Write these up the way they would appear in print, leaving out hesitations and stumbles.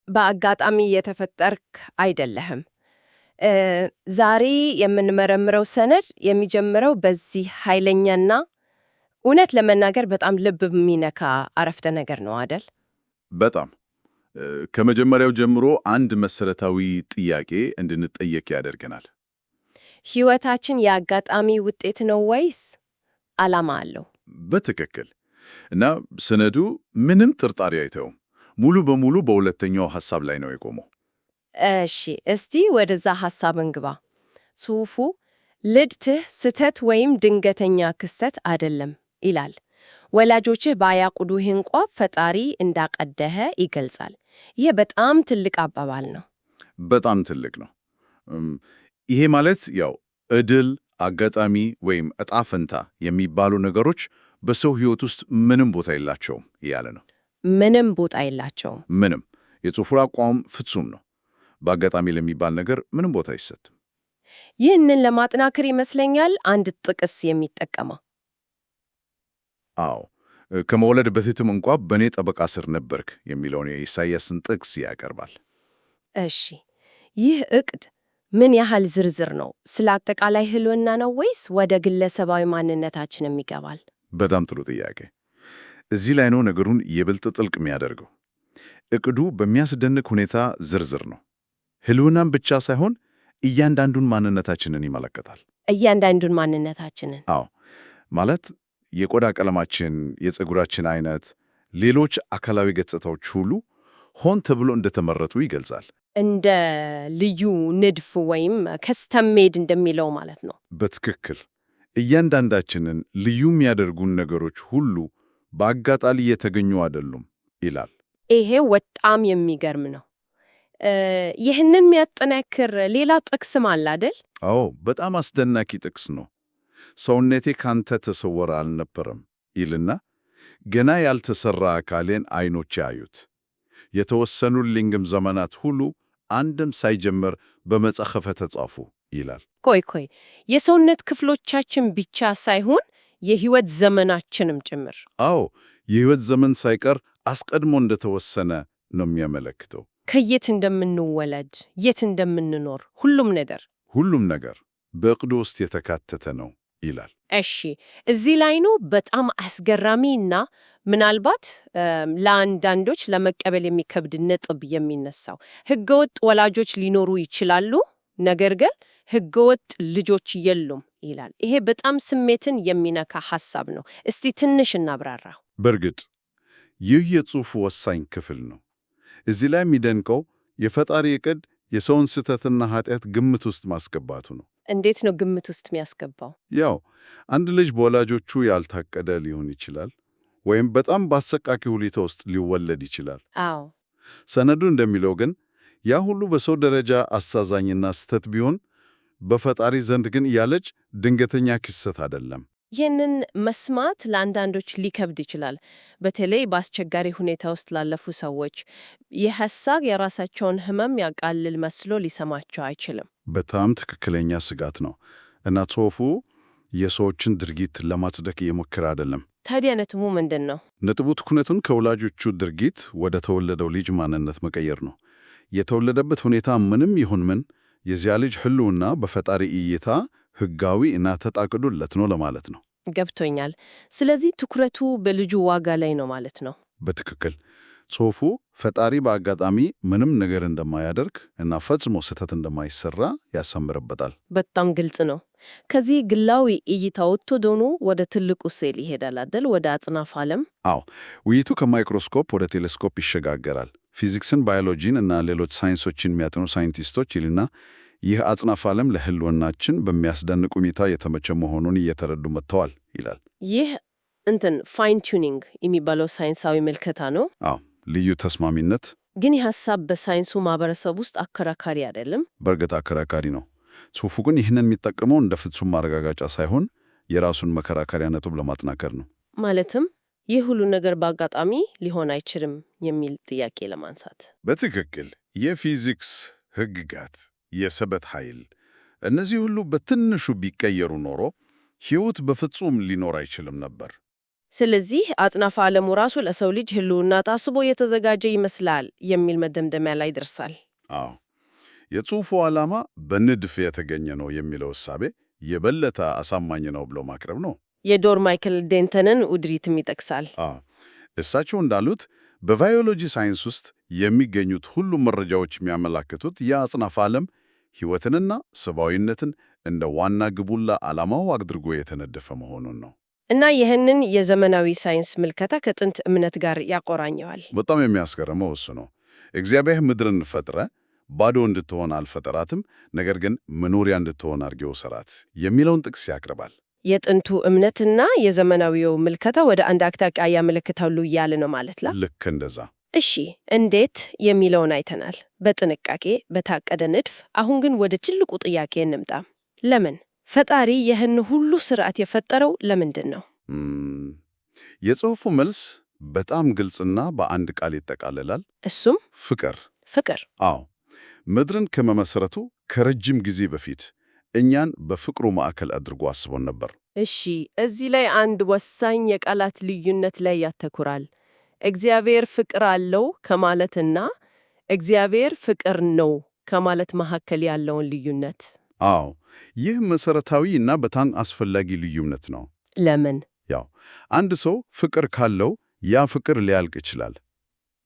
በአጋጣሚ የተፈጠርክ አይደለህም። እ፣ ዛሬ የምንመረምረው ሰነድ የሚጀምረው በዚህ ኃይለኛና እውነት ለመናገር በጣም ልብ የሚነካ አረፍተ ነገር ነው አደል? በጣም ከመጀመሪያው ጀምሮ አንድ መሰረታዊ ጥያቄ እንድንጠየቅ ያደርገናል። ሕይወታችን የአጋጣሚ ውጤት ነው ወይስ ዓላማ አለው? በትክክል እና ሰነዱ ምንም ጥርጣሬ አይተውም። ሙሉ በሙሉ በሁለተኛው ሐሳብ ላይ ነው የቆመው። እሺ፣ እስቲ ወደዛ ሐሳብ እንግባ። ጽሑፉ ልደትህ ስህተት ወይም ድንገተኛ ክስተት አይደለም ይላል። ወላጆችህ ባያቅዱህ እንኳ ፈጣሪ እንዳቀደህ ይገልጻል። ይህ በጣም ትልቅ አባባል ነው። በጣም ትልቅ ነው። ይሄ ማለት ያው ዕድል፣ አጋጣሚ ወይም ዕጣ ፈንታ የሚባሉ ነገሮች በሰው ሕይወት ውስጥ ምንም ቦታ የላቸውም እያለ ነው። ምንም ቦታ የላቸውም። ምንም። የጽሑፉ አቋም ፍጹም ነው። በአጋጣሚ ለሚባል ነገር ምንም ቦታ አይሰጥም። ይህንን ለማጠናከር ይመስለኛል አንድ ጥቅስ የሚጠቀመው። አዎ ከመወለድ በፊትም እንኳ በእኔ ጠበቃ ስር ነበርክ የሚለውን የኢሳይያስን ጥቅስ ያቀርባል። እሺ፣ ይህ ዕቅድ ምን ያህል ዝርዝር ነው? ስለ አጠቃላይ ህልውና ነው ወይስ ወደ ግለሰባዊ ማንነታችንም ይገባል? በጣም ጥሩ ጥያቄ። እዚህ ላይ ነው ነገሩን ይበልጥ ጥልቅ የሚያደርገው። ዕቅዱ በሚያስደንቅ ሁኔታ ዝርዝር ነው። ህልውናን ብቻ ሳይሆን እያንዳንዱን ማንነታችንን ይመለከታል። እያንዳንዱን ማንነታችንን? አዎ ማለት የቆዳ ቀለማችን፣ የፀጉራችን አይነት፣ ሌሎች አካላዊ ገጽታዎች ሁሉ ሆን ተብሎ እንደተመረጡ ይገልጻል። እንደ ልዩ ንድፍ ወይም ከስተም ሜድ እንደሚለው ማለት ነው። በትክክል እያንዳንዳችንን ልዩ የሚያደርጉን ነገሮች ሁሉ በአጋጣሚ የተገኙ አይደሉም ይላል። ይሄ በጣም የሚገርም ነው። ይህንን የሚያጠናክር ሌላ ጥቅስም አለ አይደል? አዎ በጣም አስደናቂ ጥቅስ ነው። ሰውነቴ ካንተ ተሰወረ አልነበረም ይልና ገና ያልተሰራ አካሌን ዓይኖቼ አዩት፣ የተወሰኑልኝም ዘመናት ሁሉ አንድም ሳይጀምር በመጽሐፈ ተጻፉ ይላል። ቆይ የሰውነት ክፍሎቻችን ብቻ ሳይሆን የህይወት ዘመናችንም ጭምር? አዎ የህይወት ዘመን ሳይቀር አስቀድሞ እንደተወሰነ ነው የሚያመለክተው። ከየት እንደምንወለድ፣ የት እንደምንኖር፣ ሁሉም ነገር በዕቅዱ ውስጥ የተካተተ ነው ይላል። እሺ፣ እዚህ ላይ ነው በጣም አስገራሚ እና ምናልባት ለአንዳንዶች ለመቀበል የሚከብድ ነጥብ የሚነሳው። ህገወጥ ወላጆች ሊኖሩ ይችላሉ፣ ነገር ግን ህገወጥ ልጆች የሉም ይላል። ይሄ በጣም ስሜትን የሚነካ ሐሳብ ነው። እስቲ ትንሽ እናብራራው። በእርግጥ ይህ የጽሑፉ ወሳኝ ክፍል ነው። እዚህ ላይ የሚደንቀው የፈጣሪ ዕቅድ የሰውን ስህተትና ኃጢአት ግምት ውስጥ ማስገባቱ ነው። እንዴት ነው ግምት ውስጥ የሚያስገባው? ያው አንድ ልጅ በወላጆቹ ያልታቀደ ሊሆን ይችላል፣ ወይም በጣም በአሰቃቂ ሁኔታ ውስጥ ሊወለድ ይችላል። አዎ ሰነዱ እንደሚለው ግን ያ ሁሉ በሰው ደረጃ አሳዛኝና ስህተት ቢሆን በፈጣሪ ዘንድ ግን ያ ልጅ ድንገተኛ ክስተት አይደለም። ይህንን መስማት ለአንዳንዶች ሊከብድ ይችላል። በተለይ በአስቸጋሪ ሁኔታ ውስጥ ላለፉ ሰዎች ይህ ሐሳብ የራሳቸውን ሕመም ያቃልል መስሎ ሊሰማቸው አይችልም። በጣም ትክክለኛ ስጋት ነው እና ጽሑፉ የሰዎችን ድርጊት ለማጽደቅ እየሞከረ አይደለም። ታዲያ ነጥቡ ምንድን ነው? ነጥቡ ትኩረቱን ከወላጆቹ ድርጊት ወደ ተወለደው ልጅ ማንነት መቀየር ነው። የተወለደበት ሁኔታ ምንም ይሁን ምን የዚያ ልጅ ህልውና በፈጣሪ እይታ ሕጋዊ እና ተጣቅዶለት ነው ለማለት ነው። ገብቶኛል። ስለዚህ ትኩረቱ በልጁ ዋጋ ላይ ነው ማለት ነው። በትክክል ጽሑፉ ፈጣሪ በአጋጣሚ ምንም ነገር እንደማያደርግ እና ፈጽሞ ስህተት እንደማይሰራ ያሰምርበታል። በጣም ግልጽ ነው። ከዚህ ግላዊ እይታ ወጥቶ ደግሞ ወደ ትልቁ ስዕል ይሄዳል አይደል? ወደ አጽናፈ ዓለም። አዎ ውይይቱ ከማይክሮስኮፕ ወደ ቴሌስኮፕ ይሸጋገራል። ፊዚክስን፣ ባዮሎጂን እና ሌሎች ሳይንሶችን የሚያጠኑ ሳይንቲስቶች ይልና ይህ አጽናፈ ዓለም ለህልውናችን በሚያስደንቅ ሁኔታ የተመቸ መሆኑን እየተረዱ መጥተዋል ይላል። ይህ ፋይን ቱኒንግ የሚባለው ሳይንሳዊ ምልከታ ነው። አዎ ልዩ ተስማሚነት። ግን ይህ ሐሳብ በሳይንሱ ማህበረሰብ ውስጥ አከራካሪ አይደለም? በእርግጥ አከራካሪ ነው። ጽሑፉ ግን ይህንን የሚጠቀመው እንደ ፍጹም ማረጋጋጫ ሳይሆን የራሱን መከራከሪያ ነጥብ ለማጠናከር ነው። ማለትም ይህ ሁሉ ነገር በአጋጣሚ ሊሆን አይችልም የሚል ጥያቄ ለማንሳት። በትክክል የፊዚክስ ህግጋት፣ የስበት ኃይል፣ እነዚህ ሁሉ በትንሹ ቢቀየሩ ኖሮ ሕይወት በፍጹም ሊኖር አይችልም ነበር። ስለዚህ አጽናፈ ዓለሙ ራሱ ለሰው ልጅ ሕልውና ታስቦ የተዘጋጀ ይመስላል የሚል መደምደሚያ ላይ ደርሳል። አዎ፣ የጽሑፉ ዓላማ በንድፍ የተገኘ ነው የሚለው እሳቤ የበለጠ አሳማኝ ነው ብሎ ማቅረብ ነው። የዶር ማይክል ዴንተንን ውድሪትም ይጠቅሳል። እሳቸው እንዳሉት በባዮሎጂ ሳይንስ ውስጥ የሚገኙት ሁሉም መረጃዎች የሚያመላክቱት የአጽናፈ ዓለም ሕይወትንና ሰብአዊነትን እንደ ዋና ግቡላ ዓላማው አድርጎ የተነደፈ መሆኑን ነው። እና ይህንን የዘመናዊ ሳይንስ ምልከታ ከጥንት እምነት ጋር ያቆራኘዋል። በጣም የሚያስገርመው እሱ ነው። እግዚአብሔር ምድርን ፈጥረ ባዶ እንድትሆን አልፈጠራትም፣ ነገር ግን መኖሪያ እንድትሆን አድርጎ ሰራት የሚለውን ጥቅስ ያቀርባል። የጥንቱ እምነትና የዘመናዊው ምልከታ ወደ አንድ አቅጣጫ ያመለክታሉ እያለ ነው ማለት ነው። ልክ እንደዛ። እሺ፣ እንዴት የሚለውን አይተናል፣ በጥንቃቄ በታቀደ ንድፍ። አሁን ግን ወደ ትልቁ ጥያቄ እንምጣ። ለምን? ፈጣሪ ይህን ሁሉ ስርዓት የፈጠረው ለምንድን ነው? የጽሑፉ መልስ በጣም ግልጽና በአንድ ቃል ይጠቃልላል። እሱም ፍቅር። ፍቅር። አዎ፣ ምድርን ከመመስረቱ ከረጅም ጊዜ በፊት እኛን በፍቅሩ ማዕከል አድርጎ አስቦን ነበር። እሺ፣ እዚህ ላይ አንድ ወሳኝ የቃላት ልዩነት ላይ ያተኩራል። እግዚአብሔር ፍቅር አለው ከማለትና እግዚአብሔር ፍቅር ነው ከማለት መካከል ያለውን ልዩነት። አዎ፣ ይህ መሰረታዊ እና በጣም አስፈላጊ ልዩነት ነው። ለምን? ያው አንድ ሰው ፍቅር ካለው ያ ፍቅር ሊያልቅ ይችላል፣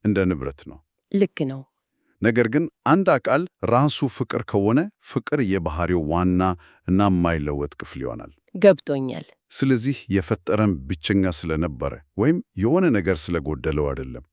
እንደ ንብረት ነው። ልክ ነው። ነገር ግን አንድ አካል ራሱ ፍቅር ከሆነ ፍቅር የባህሪው ዋና እና የማይለወጥ ክፍል ይሆናል። ገብቶኛል። ስለዚህ የፈጠረን ብቸኛ ስለነበረ ወይም የሆነ ነገር ስለጎደለው አይደለም።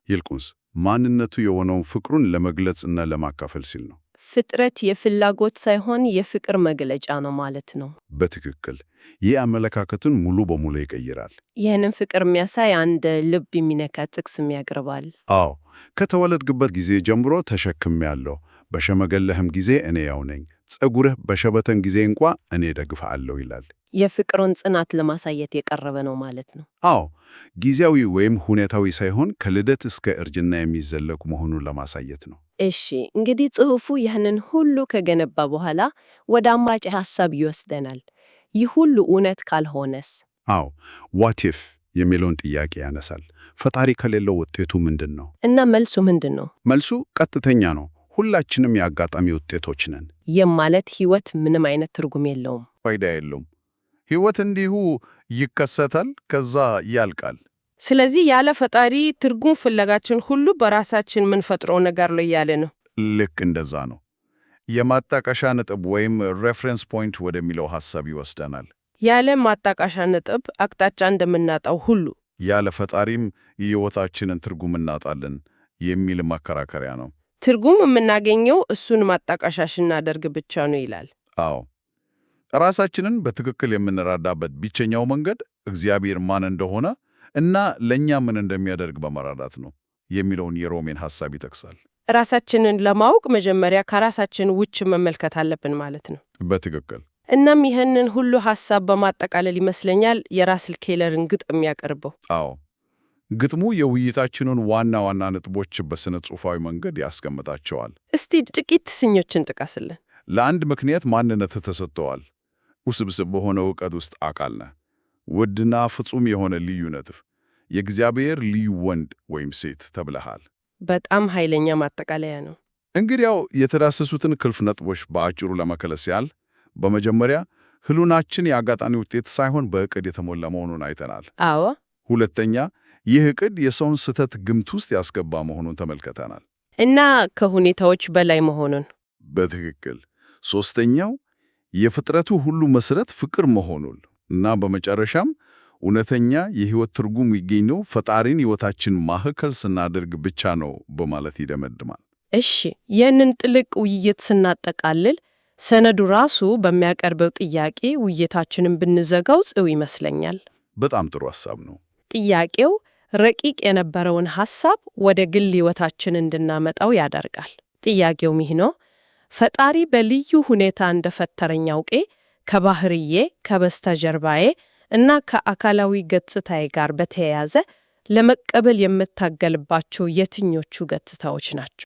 ይልቁንስ ማንነቱ የሆነውን ፍቅሩን ለመግለጽ እና ለማካፈል ሲል ነው። ፍጥረት የፍላጎት ሳይሆን የፍቅር መግለጫ ነው ማለት ነው። በትክክል። ይህ አመለካከቱን ሙሉ በሙሉ ይቀይራል። ይህንን ፍቅር የሚያሳይ አንድ ልብ የሚነካ ጥቅስም ያቀርባል። አዎ፣ ከተወለድክበት ጊዜ ጀምሮ ተሸክሜያለሁ፣ በሸመገለህም ጊዜ እኔ ያው ነኝ፣ ፀጉርህ በሸበተን ጊዜ እንኳ እኔ ደግፍሃለሁ ይላል። የፍቅሩን ጽናት ለማሳየት የቀረበ ነው ማለት ነው። አዎ፣ ጊዜያዊ ወይም ሁኔታዊ ሳይሆን ከልደት እስከ እርጅና የሚዘለቁ መሆኑን ለማሳየት ነው። እሺ፣ እንግዲህ ጽሑፉ ይህንን ሁሉ ከገነባ በኋላ ወደ አማራጭ ሐሳብ ይወስደናል። ይህ ሁሉ እውነት ካልሆነስ? አዎ፣ ዋት ኢፍ የሚለውን ጥያቄ ያነሳል። ፈጣሪ ከሌለው ውጤቱ ምንድን ነው? እና መልሱ ምንድን ነው? መልሱ ቀጥተኛ ነው። ሁላችንም የአጋጣሚ ውጤቶች ነን። ይህም ማለት ሕይወት ምንም አይነት ትርጉም የለውም፣ ፋይዳ የለውም። ሕይወት እንዲሁ ይከሰታል፣ ከዛ ያልቃል። ስለዚህ ያለ ፈጣሪ ትርጉም ፍለጋችን ሁሉ በራሳችን የምንፈጥረው ነገር ላይ ያለ ነው። ልክ እንደዛ ነው። የማጣቀሻ ነጥብ ወይም ሬፈረንስ ፖይንት ወደሚለው ሐሳብ ይወስደናል። ያለ ማጣቀሻ ነጥብ አቅጣጫ እንደምናጣው ሁሉ ያለ ፈጣሪም የሕይወታችንን ትርጉም እናጣለን የሚል ማከራከሪያ ነው። ትርጉም የምናገኘው እሱን ማጣቀሻ ስናደርግ ብቻ ነው ይላል። አዎ፣ ራሳችንን በትክክል የምንረዳበት ብቸኛው መንገድ እግዚአብሔር ማን እንደሆነ እና ለእኛ ምን እንደሚያደርግ በመረዳት ነው የሚለውን የሮሜን ሐሳብ ይጠቅሳል። ራሳችንን ለማወቅ መጀመሪያ ከራሳችን ውጭ መመልከት አለብን ማለት ነው። በትክክል። እናም ይህንን ሁሉ ሐሳብ በማጠቃለል ይመስለኛል የራስል ኬለርን ግጥም ያቀርበው። አዎ፣ ግጥሙ የውይይታችንን ዋና ዋና ነጥቦች በስነ ጽሑፋዊ መንገድ ያስቀምጣቸዋል። እስቲ ጥቂት ስኞችን ጥቀስልን። ለአንድ ምክንያት ማንነት ተሰጥተዋል። ውስብስብ በሆነ ዕውቀት ውስጥ አካል ነህ። ውድና ፍጹም የሆነ ልዩ ነጥብ፣ የእግዚአብሔር ልዩ ወንድ ወይም ሴት ተብለሃል። በጣም ኃይለኛ ማጠቃለያ ነው። እንግዲያው የተዳሰሱትን ክልፍ ነጥቦች በአጭሩ ለመከለስ ያህል፣ በመጀመሪያ ሕልውናችን የአጋጣሚ ውጤት ሳይሆን በዕቅድ የተሞላ መሆኑን አይተናል። አዎ። ሁለተኛ፣ ይህ ዕቅድ የሰውን ስህተት ግምት ውስጥ ያስገባ መሆኑን ተመልክተናል እና ከሁኔታዎች በላይ መሆኑን። በትክክል። ሦስተኛው፣ የፍጥረቱ ሁሉ መሠረት ፍቅር መሆኑን እና በመጨረሻም እውነተኛ የሕይወት ትርጉም የሚገኘው ፈጣሪን ሕይወታችን ማዕከል ስናደርግ ብቻ ነው በማለት ይደመድማል። እሺ፣ ይህንን ጥልቅ ውይይት ስናጠቃልል ሰነዱ ራሱ በሚያቀርበው ጥያቄ ውይይታችንን ብንዘጋው ጽው ይመስለኛል። በጣም ጥሩ ሐሳብ ነው። ጥያቄው ረቂቅ የነበረውን ሐሳብ ወደ ግል ሕይወታችን እንድናመጣው ያደርጋል። ጥያቄውም ይህ ነው። ፈጣሪ በልዩ ሁኔታ እንደፈጠረኝ አውቄ ከባህርዬ፣ ከበስተጀርባዬ እና ከአካላዊ ገጽታዬ ጋር በተያያዘ ለመቀበል የምታገልባቸው የትኞቹ ገጽታዎች ናቸው?